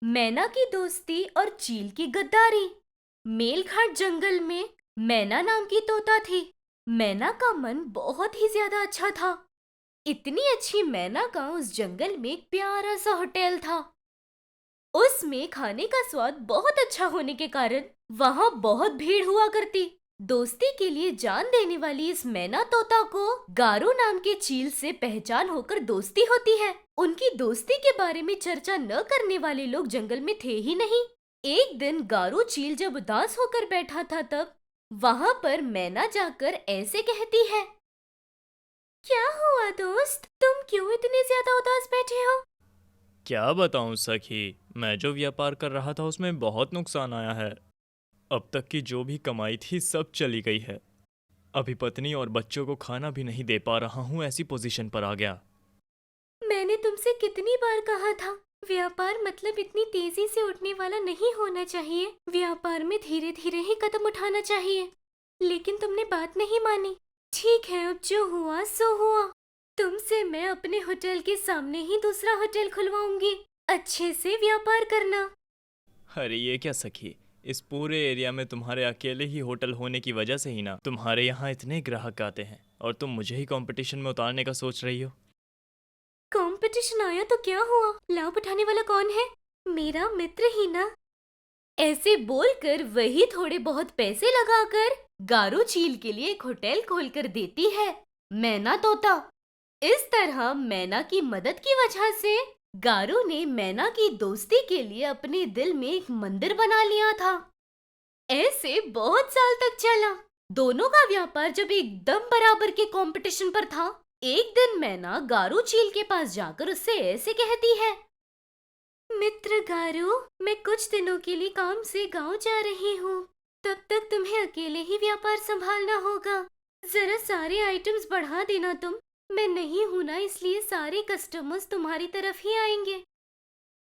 मैना की दोस्ती और चील की गद्दारी। मेलघाट जंगल में मैना नाम की तोता थी। मैना का मन बहुत ही ज्यादा अच्छा था। इतनी अच्छी मैना का उस जंगल में एक प्यारा सा होटल था। उसमें खाने का स्वाद बहुत अच्छा होने के कारण वहां बहुत भीड़ हुआ करती। दोस्ती के लिए जान देने वाली इस मैना तोता को गारो नाम के चील से पहचान होकर दोस्ती होती है। उनकी दोस्ती के बारे में चर्चा न करने वाले लोग जंगल में थे ही नहीं। एक दिन गारो चील जब उदास होकर बैठा था तब वहां पर मैना जाकर ऐसे कहती है, क्या हुआ दोस्त, तुम क्यों इतने ज्यादा उदास बैठे हो? क्या बताऊं सखी। मैं जो व्यापार कर रहा था उसमें बहुत नुकसान आया है। अब तक की जो भी कमाई थी सब चली गई है। अभी पत्नी और बच्चों को खाना भी नहीं दे पा रहा हूँ, ऐसी पोजीशन पर आ गया। मैंने तुमसे कितनी बार कहा था, व्यापार मतलब इतनी तेजी से उठने वाला नहीं होना चाहिए। व्यापार में धीरे धीरे ही कदम उठाना चाहिए, लेकिन तुमने बात नहीं मानी। ठीक है, अब जो हुआ सो हुआ। तुमसे मैं अपने होटल के सामने ही दूसरा होटल खुलवाऊंगी। अच्छे से व्यापार करना। अरे ये क्या सखी, इस पूरे एरिया में तुम्हारे अकेले ही होटल होने की वजह से ही ना तुम्हारे यहाँ इतने ग्राहक आते हैं और तुम मुझे ही कंपटीशन में उतारने का सोच रही हो। कंपटीशन आया तो क्या हुआ, लाभ उठाने वाला कौन है? मेरा मित्र ही ना। ऐसे बोलकर वही थोड़े बहुत पैसे लगाकर गारो चील के लिए एक होटल खोलकर देती है मैना तोता। इस तरह मैना की मदद की वजह से गारो ने मैना की दोस्ती के लिए अपने दिल में एक मंदिर बना लिया था। ऐसे बहुत साल तक चला। दोनों का व्यापार जब एकदम बराबर के कंपटीशन पर था, एक दिन मैना गारो चील के पास जाकर उससे ऐसे कहती है, मित्र गारो, मैं कुछ दिनों के लिए काम से गांव जा रही हूँ। तब तक तुम्हें अकेले ही व्यापार संभालना होगा। जरा सारे आइटम्स बढ़ा देना तुम। मैं नहीं हूं ना, इसलिए सारे कस्टमर्स तुम्हारी तरफ ही आएंगे।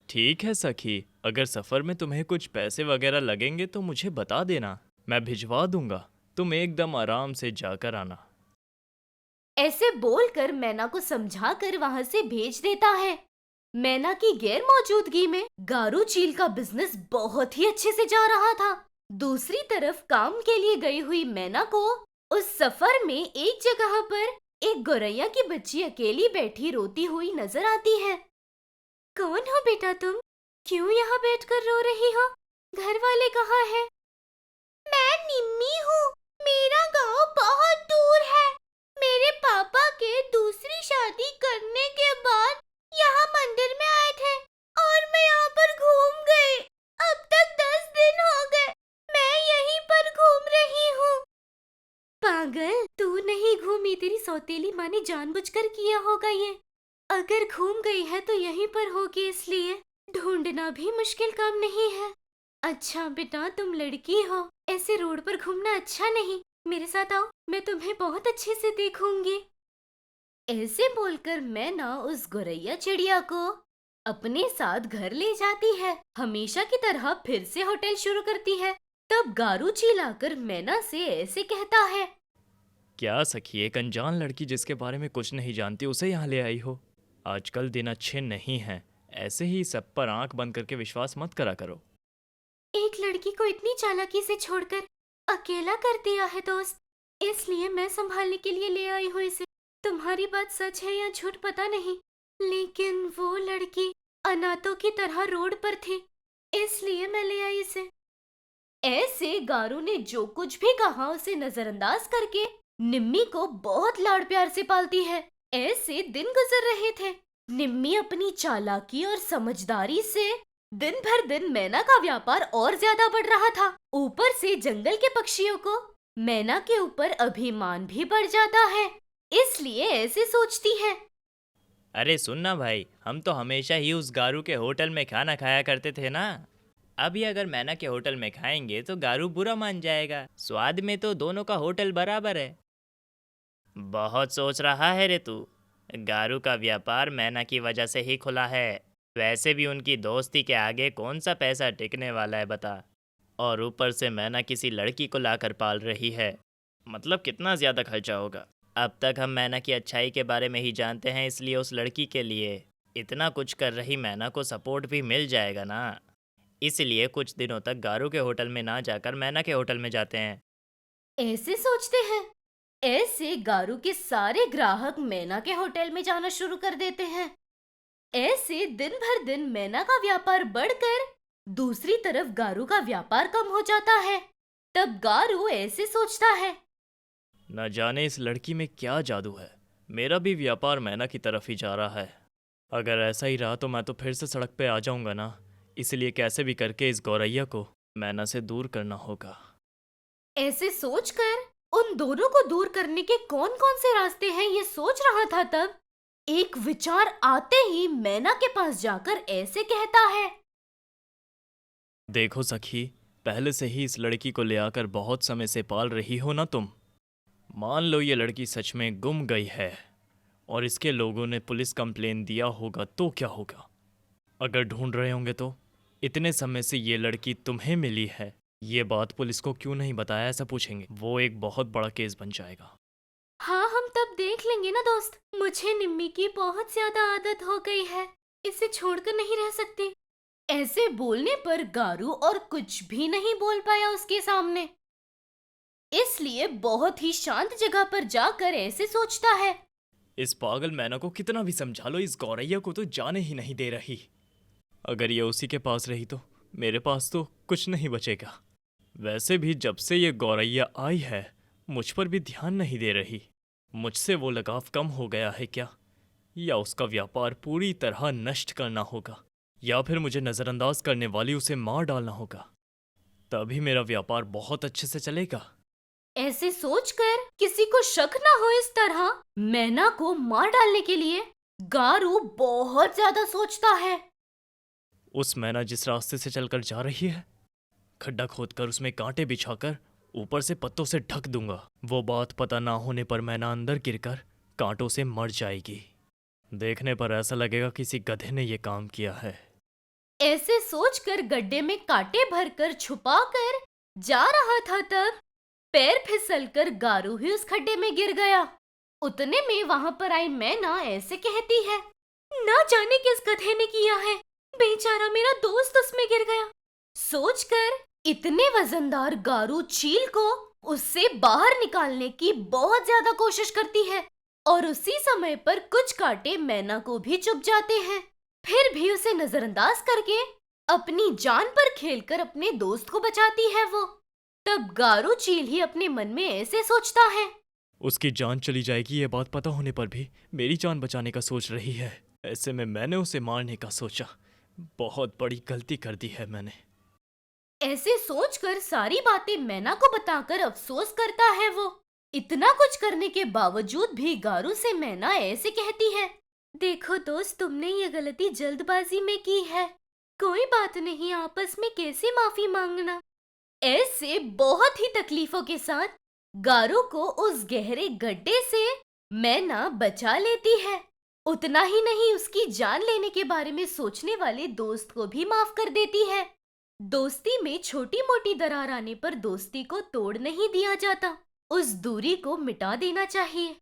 ठीक है सखी, अगर सफ़र में तुम्हें कुछ पैसे वगैरह लगेंगे तो मुझे बता देना, मैं भिजवा दूंगा। तुम एकदम आराम से जाकर आना। ऐसे बोलकर मैना को समझाकर वहां से भेज देता है। मैना की गैर मौजूदगी में गारो चील का बिजनेस बहुत ही अच्छे से जा रहा था। दूसरी तरफ काम के लिए गई हुई मैना को उस सफर में एक जगह पर एक गौरैया की बच्ची अकेली बैठी रोती हुई नजर आती है। कौन हो बेटा तुम? क्यों यहाँ बैठकर रो रही हो? घर वाले कहाँ हैं? मैं निम्मी हूँ। मेरा गांव बहुत दूर है। मेरे पापा के दूसरी शादी करने के बाद यहाँ मंदिर में आए थे और मैं यहाँ पर घूम गई। अब तक 10 दिन हो गए। मैं यहीं पर घूम रही हूँ। पागल, तू नहीं घूमी, तेरी सौतेली माँ ने जानबूझकर किया होगा ये। अगर घूम गई है तो यहीं पर होगी, इसलिए ढूंढना भी मुश्किल काम नहीं है। अच्छा बेटा, तुम लड़की हो, ऐसे रोड पर घूमना अच्छा नहीं। मेरे साथ आओ, मैं तुम्हें बहुत अच्छे से देखूंगी। ऐसे बोलकर मैना उस गौरैया चिड़िया को अपने साथ घर ले जाती है। हमेशा की तरह फिर से होटल शुरू करती है। तब गारू चील आकर मैना से ऐसे कहता है, क्या सखी, एक अनजान लड़की जिसके बारे में कुछ नहीं जानती उसे यहाँ ले आई हो? आजकल दिन अच्छे नहीं हैं। ऐसे ही सब पर आंख बंद करके विश्वास मत करा करो। एक लड़की को इतनी चालाकी से छोड़कर अकेला कर दिया है दोस्त, इसलिए मैं संभालने के लिए ले आई हूँ इसे। तुम्हारी बात सच है या झूठ पता नहीं, लेकिन वो लड़की अनाथों की तरह रोड पर थी, इसलिए मैं ले आई इसे। ऐसे गारू ने जो कुछ भी कहा उसे नजरअंदाज करके निम्मी को बहुत लाड़ प्यार से पालती है। ऐसे दिन गुजर रहे थे। निम्मी अपनी चालाकी और समझदारी से दिन भर दिन मैना का व्यापार और ज्यादा बढ़ रहा था। ऊपर से जंगल के पक्षियों को मैना के ऊपर अभिमान भी बढ़ जाता है, इसलिए ऐसे सोचती है। अरे सुनना भाई, हम तो हमेशा ही उस गारू के होटल में खाना खाया करते थे ना। अभी अगर मैना के होटल में खाएंगे तो गारू बुरा मान जाएगा। स्वाद में तो दोनों का होटल बराबर है। बहुत सोच रहा है रे तू। गारू का व्यापार मैना की वजह से ही खुला है। वैसे भी उनकी दोस्ती के आगे कौन सा पैसा टिकने वाला है बता। और ऊपर से मैना किसी लड़की को लाकर पाल रही है, मतलब कितना ज़्यादा खर्चा होगा। अब तक हम मैना की अच्छाई के बारे में ही जानते हैं, इसलिए उस लड़की के लिए इतना कुछ कर रही मैना को सपोर्ट भी मिल जाएगा ना। इसलिए कुछ दिनों तक गारू के होटल में ना जाकर मैना के होटल में जाते हैं। ऐसे सोचते हैं। ऐसे गारू के सारे ग्राहक मैना के होटल में जाना शुरू कर देते हैं। ऐसे दिन भर दिन मैना का व्यापार बढ़कर दूसरी तरफ गारू का व्यापार कम हो जाता है। तब गारू ऐसे सोचता है। न जाने इस लड़की में क्या जादू है, मेरा भी व्यापार मैना की तरफ ही जा रहा है। अगर ऐसा ही रहा तो मैं तो फिर से सड़क पे आ जाऊंगा ना। इसलिए कैसे भी करके इस गौरैया को मैना से दूर करना होगा। ऐसे सोचकर उन दोनों को दूर करने के कौन कौन से रास्ते हैं ये सोच रहा था, तब एक विचार आते ही मैना के पास जाकर ऐसे कहता है। देखो सखी, पहले से ही इस लड़की को ले आकर बहुत समय से पाल रही हो ना तुम। मान लो ये लड़की सच में गुम गई है और इसके लोगों ने पुलिस कंप्लेन दिया होगा तो क्या होगा? अगर ढूंढ रहे होंगे तो इतने समय से ये लड़की तुम्हें मिली है, ये बात पुलिस को क्यों नहीं बताया, ऐसा पूछेंगे। वो एक बहुत बड़ा केस बन जाएगा। हाँ, हम तब देख लेंगे ना दोस्त। मुझे निम्मी की बहुत ज्यादा आदत हो गई है, इसे छोड़कर नहीं रह सकती। ऐसे बोलने पर गारू और कुछ भी नहीं बोल पाया उसके सामने। इसलिए बहुत ही शांत जगह पर जाकर ऐसे सोचता है। इस पागल मैना को कितना भी समझा लो, इस गौरैया को तो जाने ही नहीं दे रही। अगर ये उसी के पास रही तो मेरे पास तो कुछ नहीं बचेगा। वैसे भी जब से ये गौरैया आई है मुझ पर भी ध्यान नहीं दे रही। मुझसे वो लगाव कम हो गया है क्या? या उसका व्यापार पूरी तरह नष्ट करना होगा, या फिर मुझे नज़रअंदाज करने वाली उसे मार डालना होगा, तभी मेरा व्यापार बहुत अच्छे से चलेगा। ऐसे सोचकर किसी को शक ना हो इस तरह मैना को मार डालने के लिए गारू बहुत ज्यादा सोचता है। उस मैना जिस रास्ते से चलकर जा रही है, खड्डा खोदकर उसमें कांटे बिछाकर ऊपर से पत्तों से ढक दूंगा। वो बात पता ना होने पर मैना अंदर गिरकर कांटों से मर जाएगी। देखने पर ऐसा लगेगा किसी गधे ने ये काम किया है। ऐसे सोचकर गड्ढे में कांटे भरकर छुपाकर जा रहा था, तब पैर फिसलकर गारू ही उस खड्डे में गिर गया। उतने में वहां पर आई मैना ऐसे कहती है। ना जाने किस गधे ने किया है, बेचारा मेरा दोस्त उसमें गिर गया। सोचकर इतने वजनदार गारू चील को उससे बाहर निकालने की बहुत ज्यादा कोशिश करती है और उसी समय पर कुछ कांटे मैना को भी चुभ जाते हैं। फिर भी उसे नजरअंदाज करके अपनी जान पर खेलकर अपने दोस्त को बचाती है वो। तब गारू चील ही अपने मन में ऐसे सोचता है। उसकी जान चली जाएगी ये बात पता होने पर भी मेरी जान बचाने का सोच रही है। ऐसे में मैंने उसे मारने का सोचा। बहुत बड़ी गलती कर दी है मैंने। ऐसे सोचकर सारी बातें मैना को बताकर अफसोस करता है वो। इतना कुछ करने के बावजूद भी गारू से मैना ऐसे कहती है। देखो दोस्त, तुमने ये गलती जल्दबाजी में की है, कोई बात नहीं, आपस में कैसे माफी मांगना। ऐसे बहुत ही तकलीफों के साथ गारू को उस गहरे गड्ढे से मैना बचा लेती है। उतना ही नहीं, उसकी जान लेने के बारे में सोचने वाले दोस्त को भी माफ कर देती है। दोस्ती में छोटी मोटी दरार आने पर दोस्ती को तोड़ नहीं दिया जाता, उस दूरी को मिटा देना चाहिए।